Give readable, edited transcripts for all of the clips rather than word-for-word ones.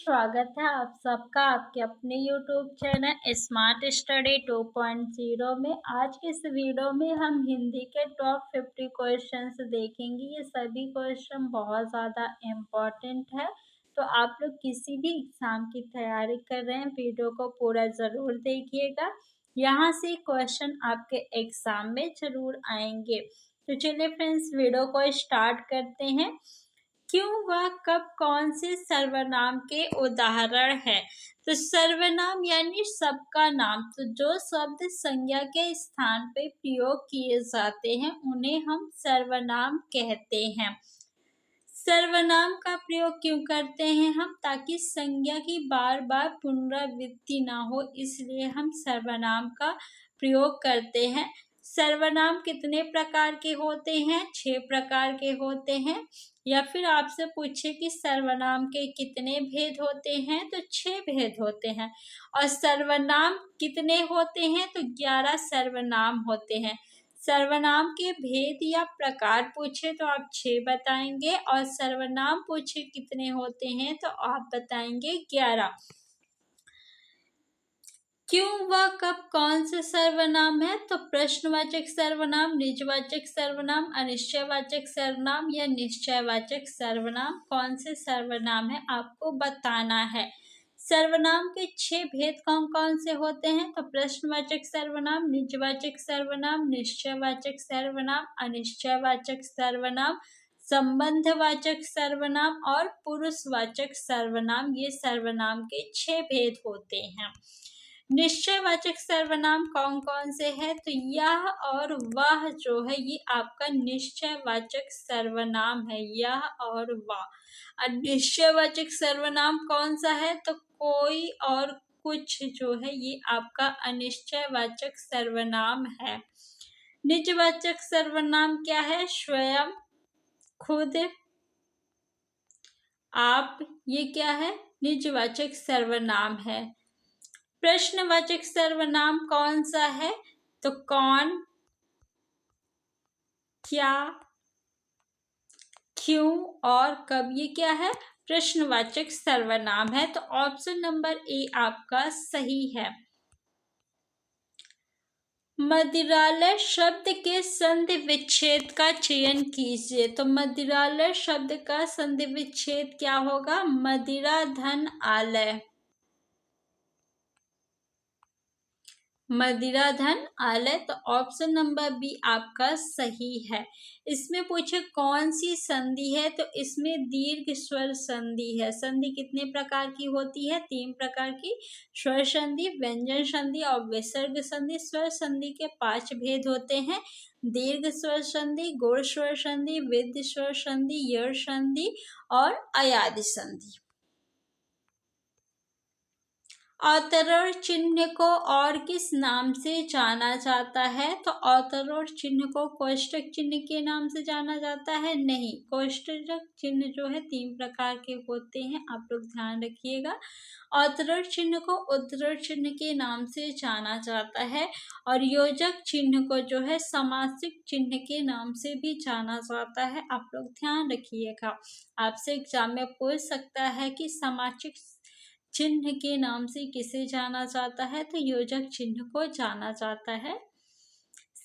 स्वागत है आप सबका आपके अपने YouTube चैनल स्मार्ट स्टडी 2.0 में। आज के इस वीडियो में हम हिंदी के टॉप 50 क्वेश्चंस देखेंगे। ये सभी क्वेश्चन बहुत ज़्यादा इम्पोर्टेंट है, तो आप लोग किसी भी एग्ज़ाम की तैयारी कर रहे हैं वीडियो को पूरा ज़रूर देखिएगा। यहाँ से क्वेश्चन आपके एग्ज़ाम में ज़रूर आएंगे। तो चलिए फ्रेंड्स, वीडियो को स्टार्ट करते हैं। क्यों व कब कौन से सर्वनाम के उदाहरण है? तो सर्वनाम यानी सबका नाम। तो जो शब्द संज्ञा के स्थान पे प्रयोग किए जाते हैं उन्हें हम सर्वनाम कहते हैं। सर्वनाम का प्रयोग क्यों करते हैं हम? ताकि संज्ञा की बार बार पुनरावृत्ति ना हो, इसलिए हम सर्वनाम का प्रयोग करते हैं। सर्वनाम कितने प्रकार के होते हैं? 6 प्रकार के होते हैं। या फिर आपसे पूछे कि सर्वनाम के कितने भेद होते हैं, तो 6 भेद होते हैं। और सर्वनाम कितने होते हैं? तो 11 सर्वनाम होते हैं। सर्वनाम के भेद या प्रकार पूछे तो आप 6 बताएंगे, और सर्वनाम पूछे कितने होते हैं तो आप बताएंगे 11। क्यों व कब कौन से सर्वनाम है? तो प्रश्नवाचक सर्वनाम, निजवाचक सर्वनाम, अनिश्चयवाचक सर्वनाम या निश्चयवाचक सर्वनाम। कौन से सर्वनाम है आपको बताना है। सर्वनाम के 6 भेद कौन कौन से होते हैं? तो प्रश्नवाचक सर्वनाम, निजवाचक सर्वनाम, निश्चयवाचक सर्वनाम, अनिश्चयवाचक सर्वनाम, संबंधवाचक सर्वनाम और पुरुषवाचक सर्वनाम। ये सर्वनाम के 6 भेद होते हैं। निश्चयवाचक सर्वनाम कौन कौन से हैं? तो यह और वह जो है ये आपका निश्चयवाचक सर्वनाम है, यह और वह। अनिश्चयवाचक सर्वनाम कौन सा है? तो कोई और कुछ जो है ये आपका अनिश्चयवाचक सर्वनाम है। निजवाचक सर्वनाम क्या है? स्वयं, खुद, आप, ये क्या है? निजवाचक सर्वनाम है। प्रश्नवाचक सर्वनाम कौन सा है? तो कौन, क्या, क्यों और कब, ये क्या है? प्रश्नवाचक सर्वनाम है। तो ऑप्शन नंबर ए आपका सही है। मदिरालय शब्द के संधि विच्छेद का चयन कीजिए। तो मदिरालय शब्द का संधि विच्छेद क्या होगा? मदिरा धन आलय, मदिरा धन आलय। तो ऑप्शन नंबर बी आपका सही है। इसमें पूछे कौन सी संधि है? तो इसमें दीर्घ स्वर संधि है। संधि कितने प्रकार की होती है? 3 प्रकार की। स्वर संधि, व्यंजन संधि और विसर्ग संधि। स्वर संधि के 5 भेद होते हैं। दीर्घ स्वर संधि, गुण स्वर संधि, वृद्ध स्वर संधि, यड़ संधि और अयादि संधि। अवतरण चिन्ह को और किस नाम से जाना जाता है? तो अवतरण चिन्ह को कोष्ठक चिन्ह के नाम से जाना जाता है? नहीं, कोष्ठक चिन्ह जो है 3 प्रकार के होते हैं, आप लोग ध्यान रखिएगा। अवतरण चिन्ह को उद्धरण चिन्ह के नाम से जाना जाता है, और योजक चिन्ह को जो है समासिक चिन्ह के नाम से भी जाना जाता है। आप लोग ध्यान रखिएगा, आपसे एग्जाम में पूछ सकता है कि समासिक चिन्ह के नाम से किसे जाना जाता है? तो योजक चिन्ह को जाना जाता है।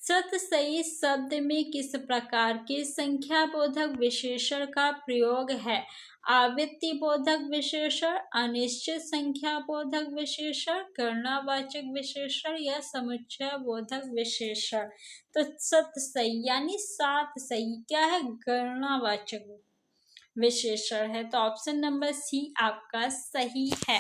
सतसई शब्द में किस प्रकार के संख्या बोधक विशेषण का प्रयोग है? आवृत्ति बोधक विशेषण, अनिश्चित संख्या बोधक विशेषण, गणनावाचक विशेषण या समुच्चय बोधक विशेषण। तो सतसई यानी 7 सही क्या है? गणनावाचक विशेषण है। तो ऑप्शन नंबर सी आपका सही है।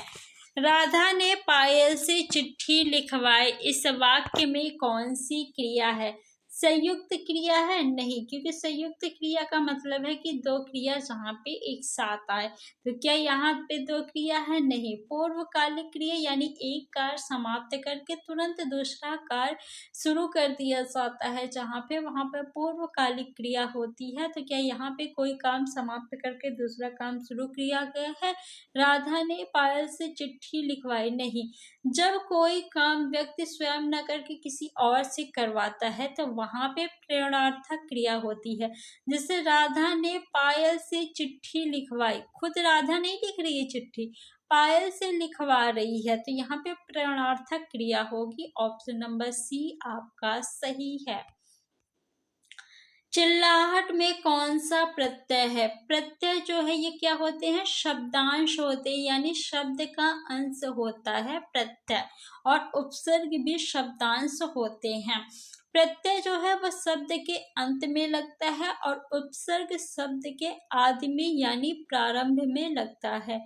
राधा ने पायल से चिट्ठी लिखवाई, इस वाक्य में कौन सी क्रिया है? संयुक्त क्रिया है? नहीं, क्योंकि संयुक्त क्रिया का मतलब है कि 2 क्रिया जहाँ पे एक साथ आए। तो क्या यहाँ पे 2 क्रिया है? नहीं। पूर्वकालिक क्रिया यानी एक कार्य समाप्त करके तुरंत दूसरा कार्य शुरू कर दिया जाता है, जहाँ पे वहाँ पर पूर्वकालिक क्रिया होती है। तो क्या यहाँ पे कोई काम समाप्त करके दूसरा काम शुरू किया गया है? राधा ने पायल से चिट्ठी लिखवाई, नहीं। जब कोई काम व्यक्ति स्वयं न करके किसी और से करवाता है तो वहां पे प्रेरणार्थक क्रिया होती है। जैसे राधा ने पायल से चिट्ठी लिखवाई, खुद राधा नहीं लिख रही है चिट्ठी, पायल से लिखवा रही है, तो यहाँ पे प्रश्नार्थक क्रिया होगी। ऑप्शन नंबर सी आपका सही है। चिल्लाहट में कौन सा प्रत्यय है? प्रत्यय जो है ये क्या होते हैं? शब्दांश होते हैं, यानी शब्द का अंश होता है प्रत्यय, और उपसर्ग भी शब्दांश होते हैं। प्रत्यय जो है वह शब्द के अंत में लगता है और उपसर्ग शब्द के आदि में यानी प्रारंभ में लगता है।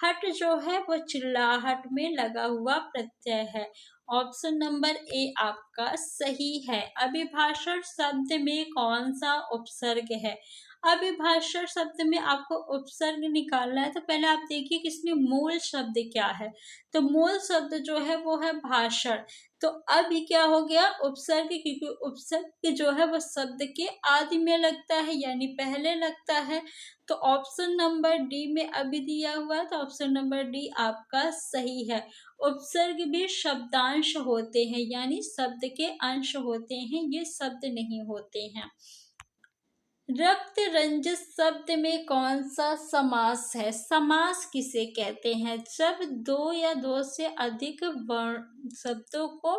हट जो है वो चिल्लाहट में लगा हुआ प्रत्यय है। ऑप्शन नंबर ए आपका सही है। अभिभाषण शब्द में कौन सा उपसर्ग है? अभिभाषण शब्द में आपको उपसर्ग निकालना है, तो पहले आप देखिए कि इसमें मूल शब्द क्या है। तो मूल शब्द जो है वो है भाषण। तो अभी क्या हो गया? उपसर्ग, क्योंकि उपसर्ग जो है वो शब्द के आदि में लगता है यानी पहले लगता है। तो ऑप्शन नंबर डी में अभी दिया हुआ है, तो ऑप्शन नंबर डी आपका सही है। उपसर्ग भी शब्दांश होते हैं, यानी शब्द के अंश होते हैं, ये शब्द नहीं होते हैं। रक्त रंजित शब्द में कौन सा समास है? समास किसे कहते हैं? जब दो या दो से अधिक वर्ण शब्दों को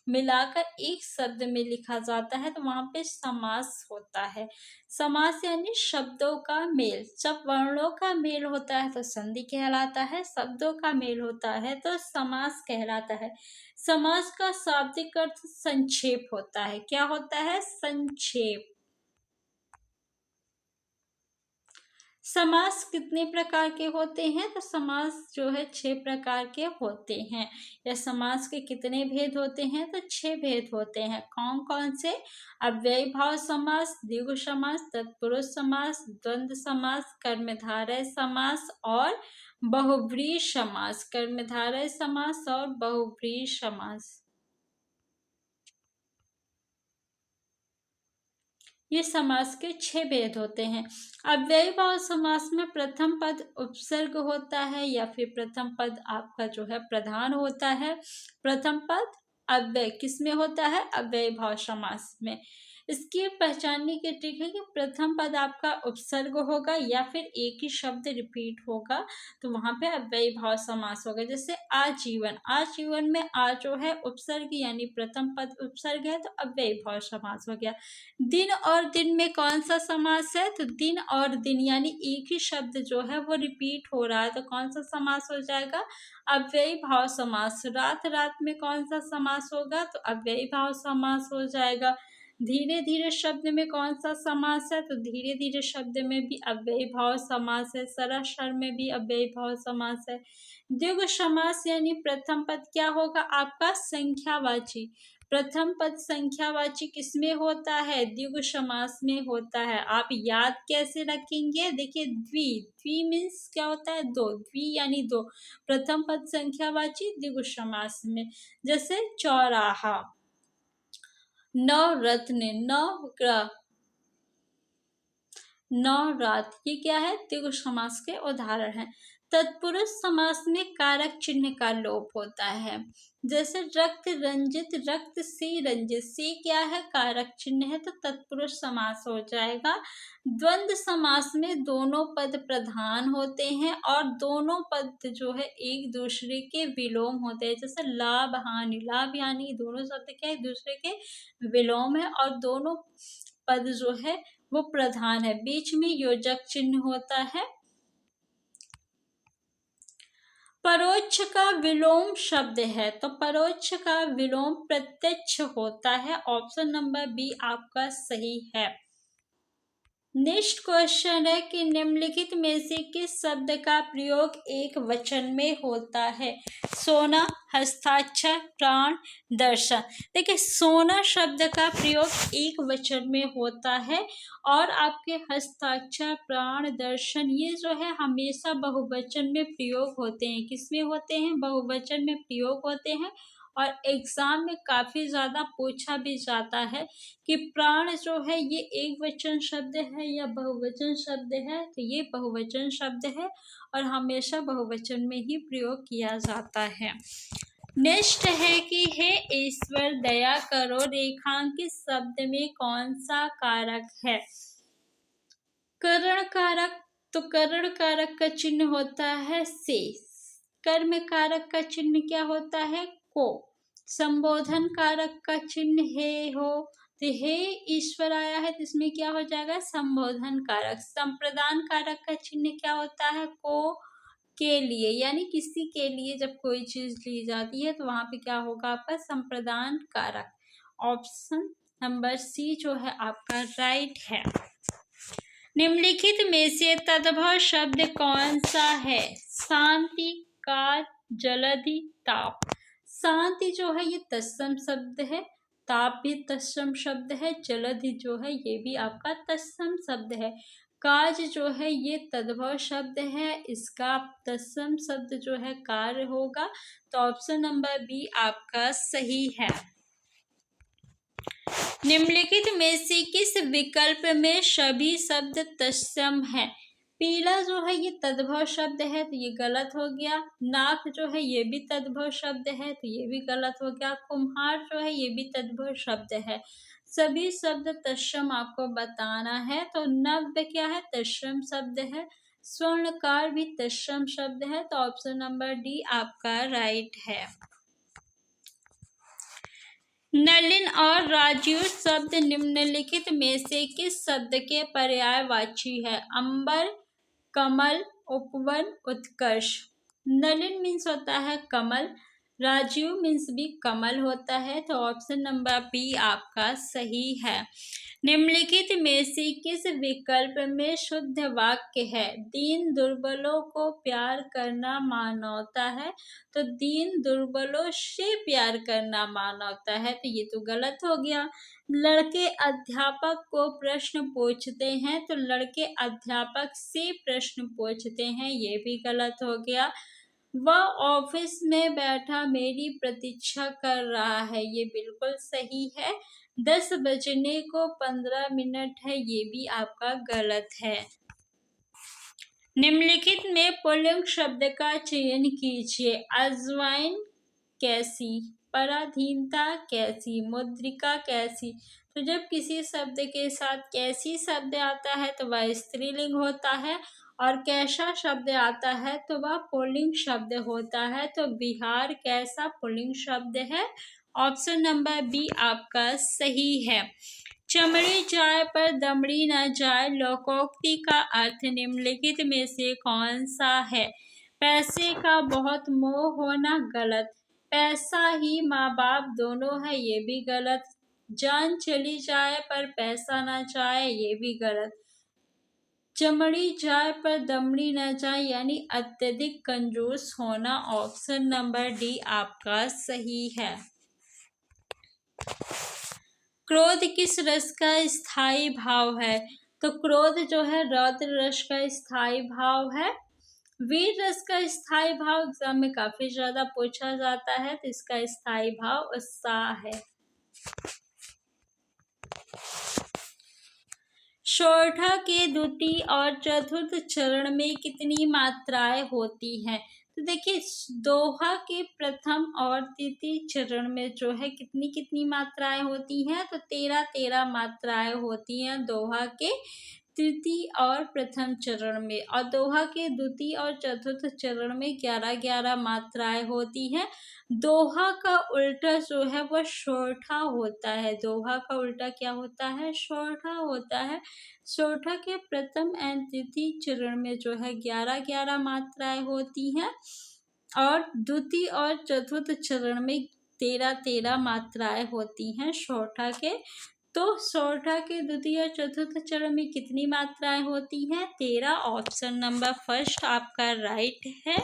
मिलाकर एक शब्द में लिखा जाता है तो वहां पे समास होता है। समास यानी शब्दों का मेल। जब वर्णों का मेल होता है तो संधि कहलाता है, शब्दों का मेल होता है तो समास कहलाता है। समास का शाब्दिक अर्थ संक्षेप होता है। क्या होता है? संक्षेप। समास कितने प्रकार के होते हैं? तो समास जो है 6 प्रकार के होते हैं। या समास के कितने भेद होते हैं? तो 6 भेद होते हैं। कौन कौन से? अव्ययीभाव समास, द्विगु समास, तत्पुरुष समास, द्वंद्व समास, कर्मधारय समास और बहुव्रीहि समास। कर्मधारय समास और बहुव्रीहि समास, ये समास के 6 भेद होते हैं। अव्ययीभाव समास में प्रथम पद उपसर्ग होता है या फिर प्रथम पद आपका जो है प्रधान होता है। प्रथम पद अव्यय किस में होता है? अव्ययीभाव समास में। इसकी पहचानने की ट्रिक है कि प्रथम पद आपका उपसर्ग होगा या फिर एक ही शब्द रिपीट होगा, तो वहां पे अव्ययीभाव समास होगा। जैसे आजीवन, आजीवन में आ जो है उपसर्ग यानी प्रथम पद उपसर्ग है, तो अव्ययीभाव समास हो गया। दिन और दिन में कौन सा समास है? तो दिन और दिन यानी एक ही शब्द जो है वो रिपीट हो रहा है, तो कौन सा समास हो जाएगा? अव्ययीभाव समास। रात रात में कौन सा समास होगा? तो अव्ययीभाव समास हो जाएगा। धीरे धीरे शब्द में कौन सा समास है? तो धीरे धीरे शब्द में भी अव्ययीभाव समास है। सरासर में भी अव्ययीभाव समास है। द्विगु समास यानी प्रथम पद क्या होगा आपका? संख्यावाची। प्रथम पद संख्यावाची किसमें होता है? द्विगु समास में होता है। आप याद कैसे रखेंगे? देखिए, द्वि, द्वि मीन्स क्या होता है? दो। द्वि यानी दो। प्रथम पद संख्यावाची द्विगु समास में। जैसे चौराहा, नवरत्न, नवग्रह, नवरात, ये क्या है? द्विगु समास के उदाहरण हैं। तत्पुरुष समास में कारक चिन्ह का लोप होता है। जैसे रक्त रंजित, रक्त से रंजित, से क्या है? कारक चिन्ह है, तो तत्पुरुष समास हो जाएगा। द्वंद्व समास में दोनों पद प्रधान होते हैं और दोनों पद जो है एक दूसरे के विलोम होते हैं। जैसे लाभ हानि, लाभ हानि दोनों शब्द क्या है? एक दूसरे के विलोम है और दोनों पद जो है वो प्रधान है। बीच में योजक चिन्ह होता है। परोक्ष का विलोम शब्द है, तो परोक्ष का विलोम प्रत्यक्ष होता है। ऑप्शन नंबर बी आपका सही है। नेक्स्ट क्वेश्चन है कि निम्नलिखित में से किस शब्द का प्रयोग एक वचन में होता है? सोना, हस्ताक्षर, प्राण, दर्शन। देखिए, सोना शब्द का प्रयोग एक वचन में होता है और आपके हस्ताक्षर, प्राण, दर्शन ये जो है हमेशा बहुवचन में प्रयोग होते हैं। किसमें होते हैं? बहुवचन में प्रयोग होते हैं। और एग्जाम में काफी ज्यादा पूछा भी जाता है कि प्राण जो है ये एक वचन शब्द है या बहुवचन शब्द है, तो ये बहुवचन शब्द है और हमेशा बहुवचन में ही प्रयोग किया जाता है। नेक्स्ट है कि हे ईश्वर दया करो, रेखांकित शब्द में कौन सा कारक है? करण कारक, तो करण कारक का चिन्ह होता है से। कर्म कारक का चिन्ह क्या होता है? को। संबोधन कारक का चिन्ह हे हो, तो हे ईश्वर आया है तो इसमें क्या हो जाएगा? संबोधन कारक। संप्रदान कारक का चिन्ह क्या होता है? को के लिए, यानी किसी के लिए जब कोई चीज ली जाती है तो वहां पे क्या होगा आपका? संप्रदान कारक। ऑप्शन नंबर सी जो है आपका राइट है। निम्नलिखित में से तद्भव शब्द कौन सा है? शांति, काज, जलधि, ताप। शांति जो है ये तत्सम शब्द है, ताप भी तत्सम शब्द है, जलधि जो है ये भी आपका तत्सम शब्द है। काज जो है ये तद्भव शब्द है, इसका तत्सम शब्द जो है कार्य होगा, तो ऑप्शन नंबर बी आपका सही है। निम्नलिखित में से किस विकल्प में सभी शब्द तत्सम है? पीला जो है ये तद्भव शब्द है तो ये गलत हो गया। नाक जो है ये भी तद्भव शब्द है तो ये भी गलत हो गया। कुम्हार जो है ये भी तद्भव शब्द है। सभी शब्द तत्सम आपको बताना है, तो नव्य क्या है? तत्सम शब्द है। स्वर्णकार भी तत्सम शब्द है, तो ऑप्शन नंबर डी आपका राइट है। नलिन और राजीव शब्द निम्नलिखित में से किस शब्द के पर्यायवाची है? अंबर, कमल, उपवन, उत्कर्ष। नलिन मीन्स होता है कमल, राजीव मीन्स भी कमल होता है, तो ऑप्शन नंबर बी आपका सही है। निम्नलिखित में से किस विकल्प में शुद्ध वाक्य है? दीन दुर्बलों को प्यार करना मानवता है, तो दीन दुर्बलों से प्यार करना मानवता है, तो ये तो गलत हो गया। लड़के अध्यापक को प्रश्न पूछते हैं, तो लड़के अध्यापक से प्रश्न पूछते हैं, ये भी गलत हो गया। वह ऑफिस में बैठा मेरी प्रतीक्षा कर रहा है, ये बिल्कुल सही है। 10 बजने को 15 मिनट है, ये भी आपका गलत है। निम्नलिखित में पुल्लिंग शब्द का चयन कीजिए। अजवाइन कैसी, पराधीनता कैसी, मुद्रिका कैसी। तो जब किसी शब्द के साथ कैसी शब्द आता है तो वह स्त्रीलिंग होता है, और कैसा शब्द आता है तो वह पुल्लिंग शब्द होता है। तो बिहार कैसा पुल्लिंग शब्द है, ऑप्शन नंबर बी आपका सही है। चमड़ी जाए पर दमड़ी न जाए, लोकोक्ति का अर्थ निम्नलिखित में से कौन सा है? पैसे का बहुत मोह होना, गलत। पैसा ही माँ बाप दोनों है, ये भी गलत। जान चली जाए पर पैसा न जाए, ये भी गलत। चमड़ी जाए पर दमड़ी न जाए, यानी अत्यधिक कंजूस होना, ऑप्शन नंबर डी आपका सही है। क्रोध किस रस का स्थायी भाव है? तो क्रोध जो है रौद्र रस का स्थायी भाव है। वीर रस का स्थायी भाव एग्जाम में काफी ज्यादा पूछा जाता है, तो इसका स्थायी भाव उत्साह है। सोरठा के द्वितीय और चतुर्थ चरण में कितनी मात्राएं होती हैं? तो देखिए दोहा के प्रथम और तृतीय चरण में जो है कितनी कितनी मात्राएं होती हैं? तो 13 मात्राएं होती हैं दोहा के तृतीय और प्रथम चरण में, और दोहा के द्वितीय और चतुर्थ चरण में 11 मात्राएं होती हैं। दोहा का उल्टा जो है वह सोरठा होता है। दोहा का उल्टा क्या होता है? सोरठा होता है। सोरठा के प्रथम एवं तृतीय चरण में जो है 11 मात्राएं होती हैं, और द्वितीय और चतुर्थ चरण में 13 मात्राएं होती हैं सोरठा के। तो सोरठा के द्वितीय और चतुर्थ चरण में कितनी मात्राएं होती हैं? 13। ऑप्शन नंबर फर्स्ट आपका राइट है।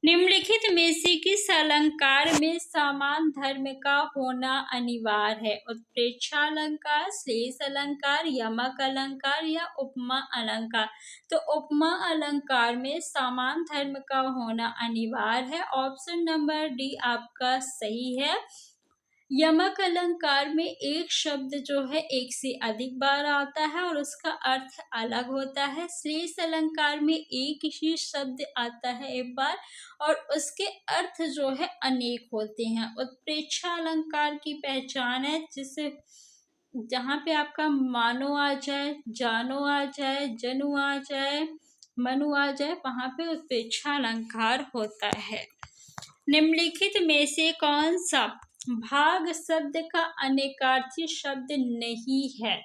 निम्नलिखित में से किस अलंकार में समान धर्म का होना अनिवार्य है? उत्प्रेक्षा अलंकार, श्लेष अलंकार, यमक अलंकार या उपमा अलंकार। तो उपमा अलंकार में समान धर्म का होना अनिवार्य है, ऑप्शन नंबर डी आपका सही है। यमक अलंकार में एक शब्द जो है एक से अधिक बार आता है और उसका अर्थ अलग होता है। श्लेष अलंकार में एक ही शब्द आता है एक बार और उसके अर्थ जो है अनेक होते हैं। उत्प्रेक्षा अलंकार की पहचान है जिसे जहाँ पे आपका मानो आ जाए, जानो आ जाए, जनु आ जाए, मनु आ जाए वहां पे उत्प्रेक्षा अलंकार होता है। निम्नलिखित में से कौन सा भाग शब्द का अनेकार्थी शब्द नहीं है?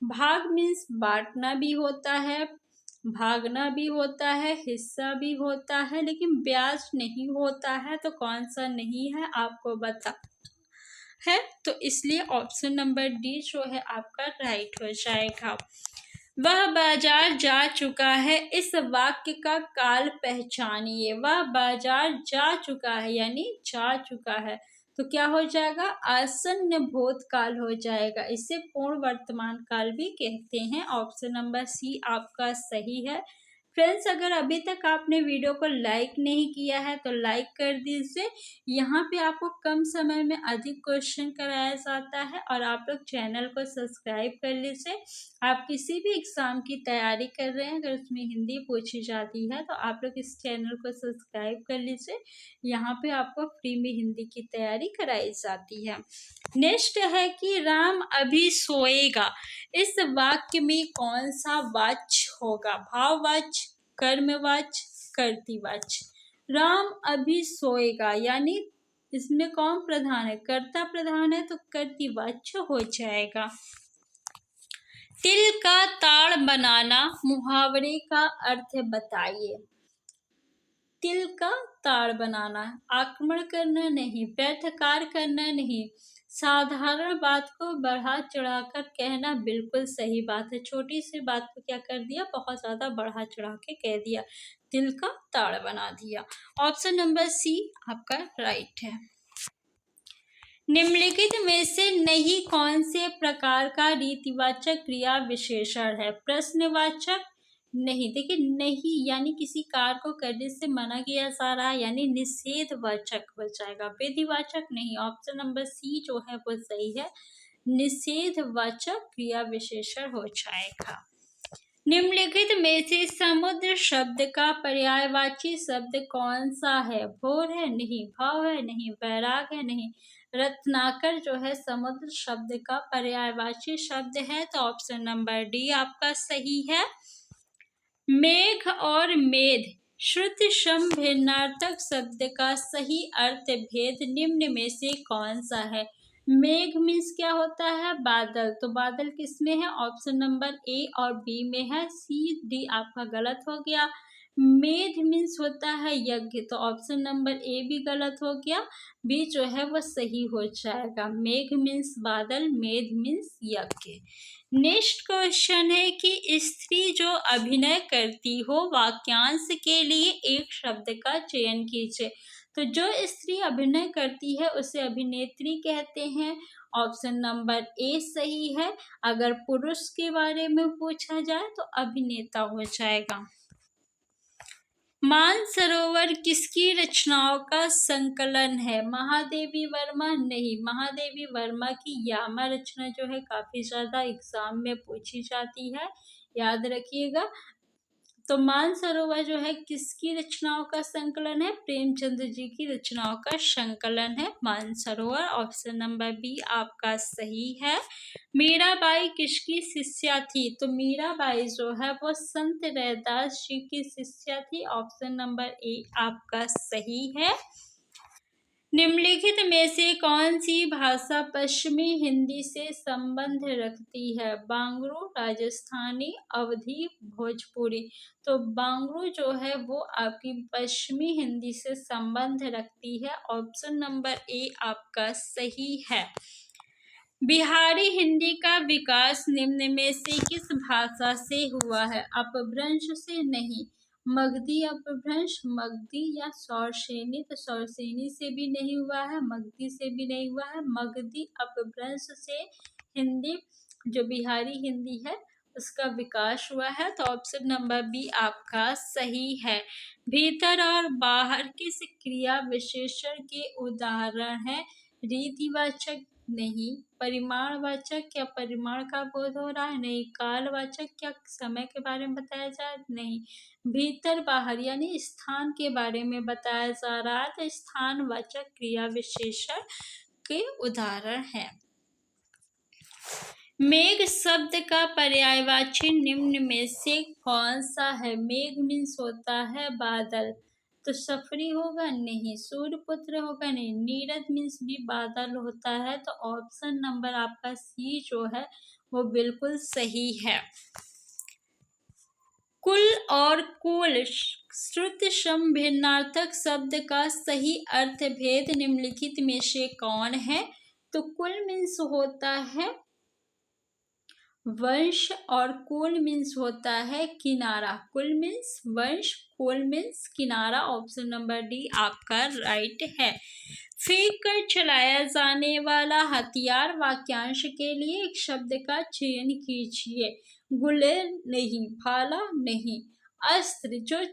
भाग मीन्स बांटना भी होता है, भागना भी होता है, हिस्सा भी होता है, लेकिन ब्याज नहीं होता है। तो कौन सा नहीं है आपको बता है, तो इसलिए ऑप्शन नंबर डी जो है आपका राइट हो जाएगा। वह बाजार जा चुका है, इस वाक्य का काल पहचानिए। वह बाजार जा चुका है यानी जा चुका है, तो क्या हो जाएगा? आसन्न भूतकाल हो जाएगा। इसे पूर्ण वर्तमान काल भी कहते हैं। ऑप्शन नंबर सी आपका सही है। फ्रेंड्स, अगर अभी तक आपने वीडियो को लाइक नहीं किया है तो लाइक कर दीजिए। यहाँ पे आपको कम समय में अधिक क्वेश्चन कराया जाता है, और आप लोग चैनल को सब्सक्राइब कर लीजिए। आप किसी भी एग्जाम की तैयारी कर रहे हैं, अगर उसमें हिंदी पूछी जाती है तो आप लोग इस चैनल को सब्सक्राइब कर लीजिए। यहाँ पे आपको फ्री में हिंदी की तैयारी कराई जाती है। नेक्स्ट है कि राम अभी सोएगा। इस वाक्य में कौन सा वाच्य होगा? भाववाच्य, कर्मवाच्य, कर्तृवाच्य। राम अभी सोएगा यानी इसमें कौन प्रधान है? कर्ता प्रधान है, तो कर्तृवाच्य हो जाएगा। तिल का ताड़ बनाना मुहावरे का अर्थ बताइए। तिल का ताड़ बनाना, आक्रमण करना नहीं, व्यर्थ कार्य करना नहीं, साधारण बात को बढ़ा चढ़ाकर कहना बिल्कुल सही बात है। छोटी सी बात को क्या कर दिया? बहुत ज्यादा बढ़ा चढ़ा के कह दिया, तिल का ताड़ बना दिया। ऑप्शन नंबर सी आपका राइट है। निम्नलिखित में से नहीं कौन से प्रकार का रीतिवाचक क्रिया विशेषण है? प्रश्नवाचक नहीं। देखिए, नहीं यानी किसी कार्य को करने से मना किया जा रहा है यानी निषेधवाचक हो जाएगा। विधिवाचक नहीं। ऑप्शन नंबर सी जो है वो सही है, निषेधवाचक क्रिया विशेषण हो जाएगा। निम्नलिखित में से समुद्र शब्द का पर्यायवाची शब्द कौन सा है? भोर है नहीं, भाव है नहीं, वैराग है नहीं, रत्नाकर जो है समुद्र शब्द का पर्यायवाची शब्द है। तो ऑप्शन नंबर डी आपका सही है। मेघ और मेध श्रुति सम भिन्नार्थक शब्द का सही अर्थ भेद निम्न में से कौन सा है? मेघ मीन्स क्या होता है? बादल। तो बादल किस में है? ऑप्शन नंबर ए और बी में है। सी डी आपका गलत हो गया। मेघ मीन्स होता है यज्ञ, तो ऑप्शन नंबर ए भी गलत हो गया, बी जो है वो सही हो जाएगा। मेघ मीन्स बादल, मेघ मीन्स यज्ञ। नेक्स्ट क्वेश्चन है कि स्त्री जो अभिनय करती हो वाक्यांश के लिए एक शब्द का चयन कीजिए। तो जो स्त्री अभिनय करती है उसे अभिनेत्री कहते हैं। ऑप्शन नंबर ए सही है। अगर पुरुष के बारे में पूछा जाए तो अभिनेता हो जाएगा। मानसरोवर किसकी रचनाओं का संकलन है? महादेवी वर्मा नहीं। महादेवी वर्मा की यामा रचना जो है काफी ज्यादा एग्जाम में पूछी जाती है, याद रखिएगा। तो मानसरोवर जो है किसकी रचनाओं का संकलन है? प्रेमचंद जी की रचनाओं का संकलन है मानसरोवर। ऑप्शन नंबर बी आपका सही है। मीराबाई किसकी शिष्या थी? तो मीराबाई जो है वो संत रैदास जी की शिष्या थी। ऑप्शन नंबर ए आपका सही है। निम्नलिखित में से कौन सी भाषा पश्चिमी हिंदी से संबंध रखती है? बांग्रू, राजस्थानी, अवधी, भोजपुरी। तो बांग्रू जो है वो आपकी पश्चिमी हिंदी से संबंध रखती है। ऑप्शन नंबर ए आपका सही है। बिहारी हिंदी का विकास निम्न में से किस भाषा से हुआ है? अपभ्रंश से नहीं। मगधी अपभ्रंश, मगधी या सौरसेनी। तो सौरसेनी से भी नहीं हुआ है, मगधी से भी नहीं हुआ है, मगधी अपभ्रंश से हिंदी जो बिहारी हिंदी है उसका विकास हुआ है। तो ऑप्शन नंबर बी आपका सही है। भीतर और बाहर किस क्रिया विशेषण के उदाहरण है? रीतिवाचक नहीं। परिमाणवाचक, क्या परिमाण का बोध हो रहा है? नहीं। कालवाचक, क्या समय के बारे में बताया जा रहा है? नहीं। भीतर बाहर यानी स्थान के बारे में बताया जा रहा है, तो स्थानवाचक क्रिया विशेषण के उदाहरण है। मेघ शब्द का पर्यायवाची निम्न में से कौन सा है? मेघ मीन्स होता है बादल, तो सफरी होगा नहीं, सूर्यपुत्र होगा नहीं, नीरद मीन्स भी बादल होता है, तो ऑप्शन नंबर आपका सी जो है वो बिल्कुल सही है। कुल और कुल श्रुत सम भिन्नार्थक शब्द का सही अर्थ भेद निम्नलिखित में से कौन है? तो कुल मीन्स होता है वंश और कुल मीन्स होता है किनारा। कुल मीन्स वंश, कुल मीन्स किनारा। ऑप्शन नंबर डी आपका राइट है। फेंक कर चलाया जाने वाला हथियार वाक्यांश के लिए एक शब्द का चयन कीजिए। गुलेल नहीं, भाला नहीं। अस्त्र, जो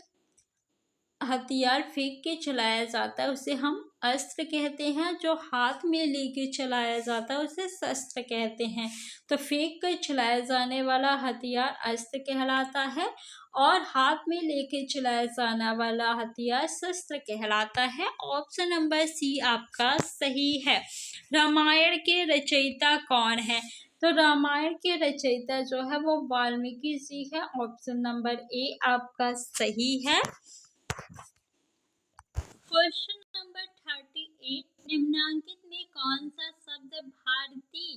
हथियार फेंक के चलाया जाता है उसे हम अस्त्र कहते हैं, जो हाथ में लेके चलाया जाता है उसे शस्त्र कहते हैं। तो फेंक कर चलाया जाने वाला हथियार अस्त्र कहलाता है और हाथ में लेके चलाया जाने वाला हथियार शस्त्र कहलाता है। ऑप्शन नंबर सी आपका सही है। रामायण के रचयिता कौन है? तो रामायण के रचयिता जो है वो वाल्मीकि जी है। ऑप्शन नंबर ए आपका सही है। क्वेश्चन नंबर 38, निम्नांकित में कौन सा शब्द भारती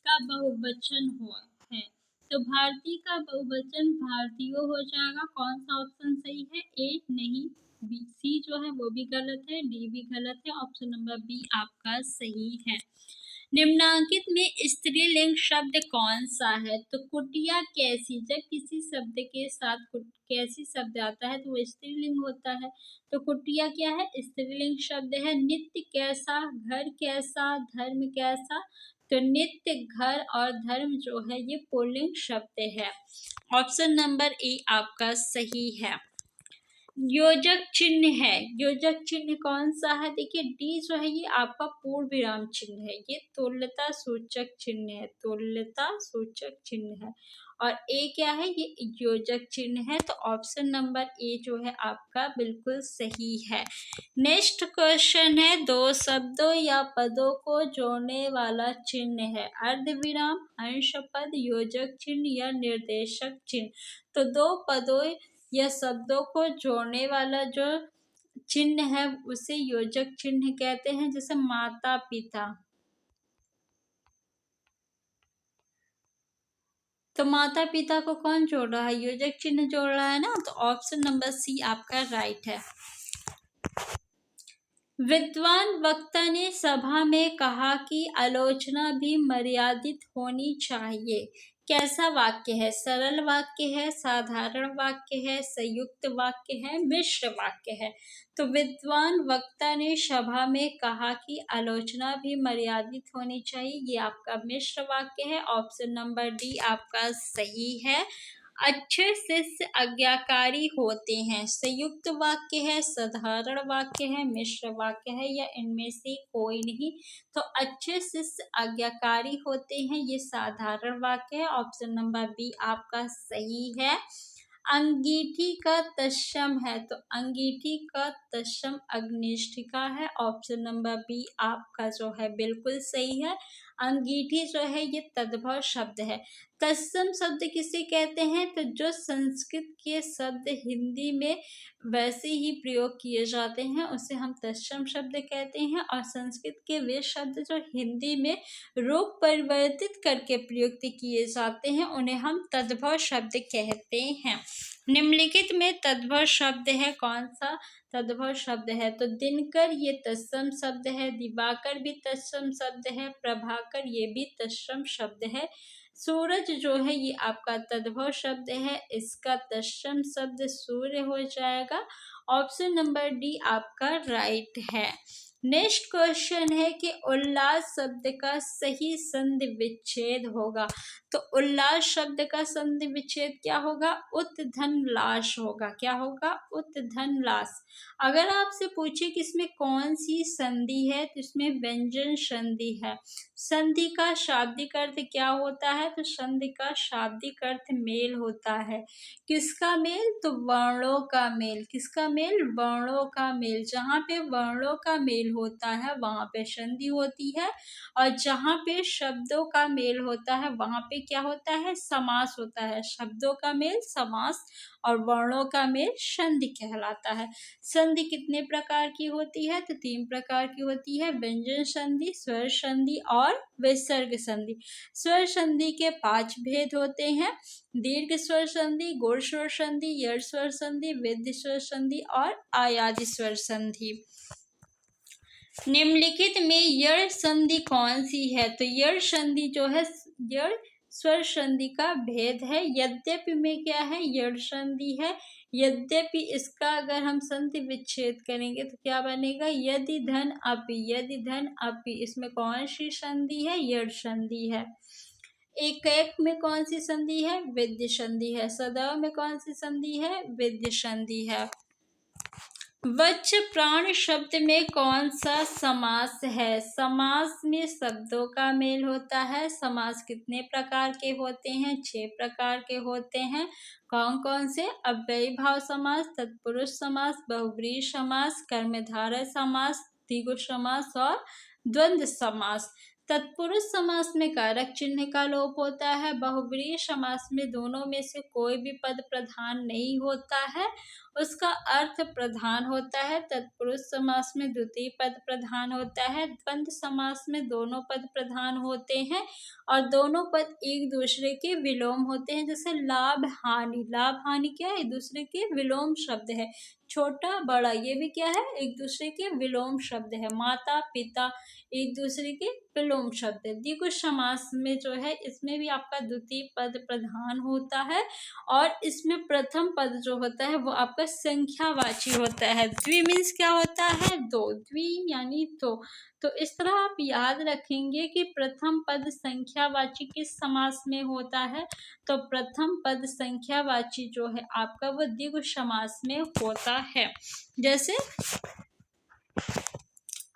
का बहुवचन हुआ है? तो भारती का बहुवचन भारतीयों हो जाएगा। कौन सा ऑप्शन सही है? ए नहीं, बी, सी जो है वो भी गलत है, डी भी गलत है। ऑप्शन नंबर बी आपका सही है। निम्नांकित में स्त्रीलिंग शब्द कौन सा है? तो कुटिया कैसी, जब किसी शब्द के साथ कैसी शब्द आता है तो वो स्त्रीलिंग होता है। तो कुटिया क्या है? स्त्रीलिंग शब्द है। नित्य कैसा, घर कैसा, धर्म कैसा, तो नित्य, घर और धर्म जो है ये पुल्लिंग शब्द है। ऑप्शन नंबर ए आपका सही है। योजक चिन्ह है, योजक चिन्ह कौन सा है? देखिए डी जो है ये आपका पूर्ण विराम चिन्ह है, ये तुल्यता सूचक चिन्ह है, तुल्यता सूचक चिन्ह है। और ए क्या है? ये योजक चिन्ह है। तो ऑप्शन नंबर ए जो है आपका बिल्कुल सही है। नेक्स्ट क्वेश्चन है, दो शब्दों या पदों को जोड़ने वाला चिन्ह है। अर्धविराम, अंश पद, योजक चिन्ह या निर्देशक चिन्ह। तो दो पदों या शब्दों को जोड़ने वाला जो चिन्ह है उसे योजक चिन्ह कहते हैं। जैसे माता पिता, तो माता पिता को कौन जोड़ रहा है? योजक चिन्ह जोड़ रहा है ना। तो ऑप्शन नंबर सी आपका राइट है। विद्वान वक्ता ने सभा में कहा कि आलोचना भी मर्यादित होनी चाहिए। कैसा वाक्य है? सरल वाक्य है, साधारण वाक्य है, संयुक्त वाक्य है, मिश्र वाक्य है। तो विद्वान वक्ता ने सभा में कहा कि आलोचना भी मर्यादित होनी चाहिए, ये आपका मिश्र वाक्य है। ऑप्शन नंबर डी आपका सही है। अच्छे शिष्य आज्ञाकारी होते हैं, संयुक्त वाक्य है, साधारण वाक्य है, मिश्र वाक्य है, या इनमें से कोई नहीं। तो अच्छे शिष्य आज्ञाकारी होते हैं, ये साधारण वाक्य है। ऑप्शन नंबर बी आपका सही है। अंगीठी का तत्सम है, तो अंगीठी का तत्सम अग्निष्ठिका है। ऑप्शन नंबर बी आपका जो है बिल्कुल सही है। अंगीठी जो है ये तद्भव शब्द है। तत्सम शब्द किसे कहते हैं? तो जो संस्कृत के शब्द हिंदी में वैसे ही प्रयोग किए जाते हैं उसे हम तत्सम शब्द कहते हैं, और संस्कृत के वे शब्द जो हिंदी में रूप परिवर्तित करके प्रयुक्त किए जाते हैं उन्हें हम तद्भव शब्द कहते हैं। निम्नलिखित में तद्भव शब्द है कौन सा? तद्भव शब्द है तो दिनकर, ये तत्सम शब्द है। दिवाकर भी तत्सम शब्द है। प्रभाकर ये भी तत्सम शब्द है। सूरज जो है ये आपका तद्भव शब्द है, इसका तत्सम शब्द सूर्य हो जाएगा। ऑप्शन नंबर डी आपका राइट है। नेक्स्ट क्वेश्चन है कि उल्लास शब्द का सही संधि विच्छेद होगा। तो उल्लास शब्द का संधि विच्छेद क्या होगा? उत्धनलाश होगा। क्या होगा? उत्धनलाश। अगर आपसे पूछे कि इसमें कौन सी संधि है तो इसमें व्यंजन संधि है। संधि का शाब्दिक अर्थ क्या होता है? तो संधि का शाब्दिक अर्थ मेल होता है। किसका मेल? तो वर्णों का मेल। किसका मेल? वर्णों का मेल। जहाँ पे वर्णों का मेल मेल होता है वहाँ पे संधि होती है, और जहाँ पे शब्दों का मेल होता है वहाँ पे क्या होता है, समास होता है। शब्दों का मेल समास और वर्णों का मेल संधि कहलाता है। संधि कितने प्रकार की होती है, तो 3 प्रकार की होती है, व्यंजन संधि, स्वर संधि और विसर्ग संधि। स्वर संधि के 5 भेद होते हैं, दीर्घ स्वर संधि, गुण स्वर संधि, यड़ स्वर संधि, वृद्धि स्वर संधि और आयादी स्वर संधि। निम्नलिखित में यड़ संधि कौन सी है, तो यड़ संधि जो है यड़ स्वर संधि का भेद है। यद्यपि में क्या है, यड़ संधि है, यद्यपि इसका अगर हम संधि विच्छेद करेंगे तो क्या बनेगा, यदि धन अपि, यदि धन अपि। इसमें कौन सी संधि है, यड़ संधि है। एक एक में कौन सी संधि है, विद्य संधि है। सदैव में कौन सी संधि है, विद्य संधि है। वच्च प्राण शब्द में कौन सा समास है, समास में शब्दों का मेल होता है। समास कितने प्रकार के होते हैं, 6 प्रकार के होते हैं। कौन कौन से, अव्ययी भाव समास, तत्पुरुष समास, बहुब्रीहि समास, कर्मधारय समास, द्विगु समास और द्वंद्व समास। तत्पुरुष समास में कारक चिन्ह का लोप होता है। बहुब्रीहि समास में दोनों में से कोई भी पद प्रधान नहीं होता है, उसका अर्थ प्रधान होता है। तत्पुरुष समास में द्वितीय पद प्रधान होता है। द्वंद्व समास में दोनों पद प्रधान होते हैं और दोनों पद एक दूसरे के विलोम होते हैं। जैसे लाभ हानि, लाभ हानि क्या है, एक दूसरे के विलोम शब्द है। छोटा बड़ा ये भी क्या है, एक दूसरे के विलोम शब्द है। माता पिता एक दूसरे के विलोम शब्द है। द्विगु समास में जो है इसमें भी आपका द्वितीय पद प्रधान होता है और इसमें प्रथम पद जो होता है वो आपका संख्यावाची होता है। द्वि मीन्स क्या होता है, दो, द्वि यानी दो। तो इस तरह आप याद रखेंगे कि प्रथम पद संख्यावाची किस समास में होता है, तो प्रथम पद संख्यावाची जो है आपका वो द्विगु समास में होता है। जैसे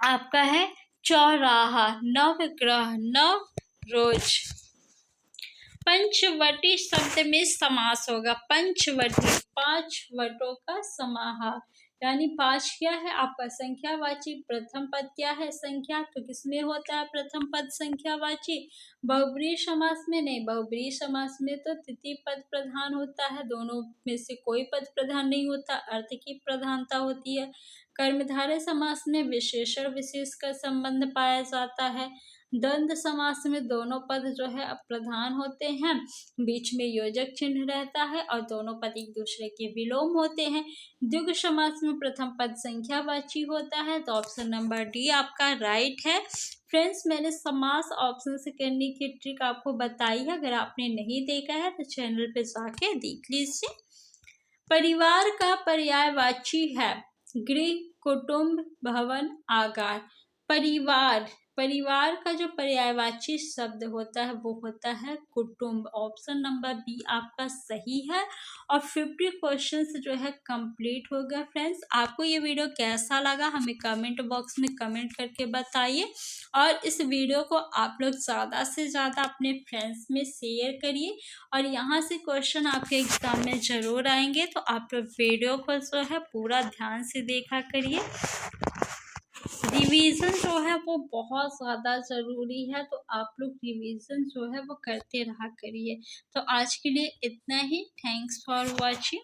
आपका है चौराहा, नवग्रह, नवरोज। पंचवटी शब्द में समास होगा। पंचवटी 5 वटों का समाहार, यानी 5 क्या है आपका संख्यावाची। प्रथम पद क्या है, संख्या, तो किसमें होता है प्रथम पद संख्यावाची, बहुब्रीहि समास में नहीं। बहुब्रीहि समास में तो तृतीय पद प्रधान होता है, दोनों में से कोई पद प्रधान नहीं होता, अर्थ की प्रधानता होती है। कर्मधारय समास में विशेषण विशेष का संबंध पाया जाता है। द्वंद्व समास में दोनों पद जो है प्रधान होते हैं, बीच में योजक चिन्ह रहता है और दोनों पद एक दूसरे के विलोम होते हैं। द्विगु समास में प्रथम पद संख्यावाची होता है, तो ऑप्शन नंबर डी आपका राइट है। फ्रेंड्स, मैंने समास ऑप्शन से करने की ट्रिक आपको बताई है, अगर आपने नहीं देखा है तो चैनल पे जाके देख लीजिए। परिवार का पर्यायवाची है गृह, कुटुंब, भवन, आगार। परिवार का जो पर्यायवाची शब्द होता है वो होता है कुटुंब। ऑप्शन नंबर बी आपका सही है और 50 क्वेश्चंस जो है कंप्लीट हो गया। फ्रेंड्स, आपको ये वीडियो कैसा लगा हमें कमेंट बॉक्स में कमेंट करके बताइए और इस वीडियो को आप लोग ज़्यादा से ज़्यादा अपने फ्रेंड्स में शेयर करिए और यहाँ से क्वेश्चन आपके एग्जाम में ज़रूर आएंगे, तो आप लोग वीडियो को जो है पूरा ध्यान से देखा करिए। रिवीजन जो है वो बहुत ज़्यादा ज़रूरी है, तो आप लोग रिवीजन जो है वो करते रहा करिए। तो आज के लिए इतना ही। Thanks for watching.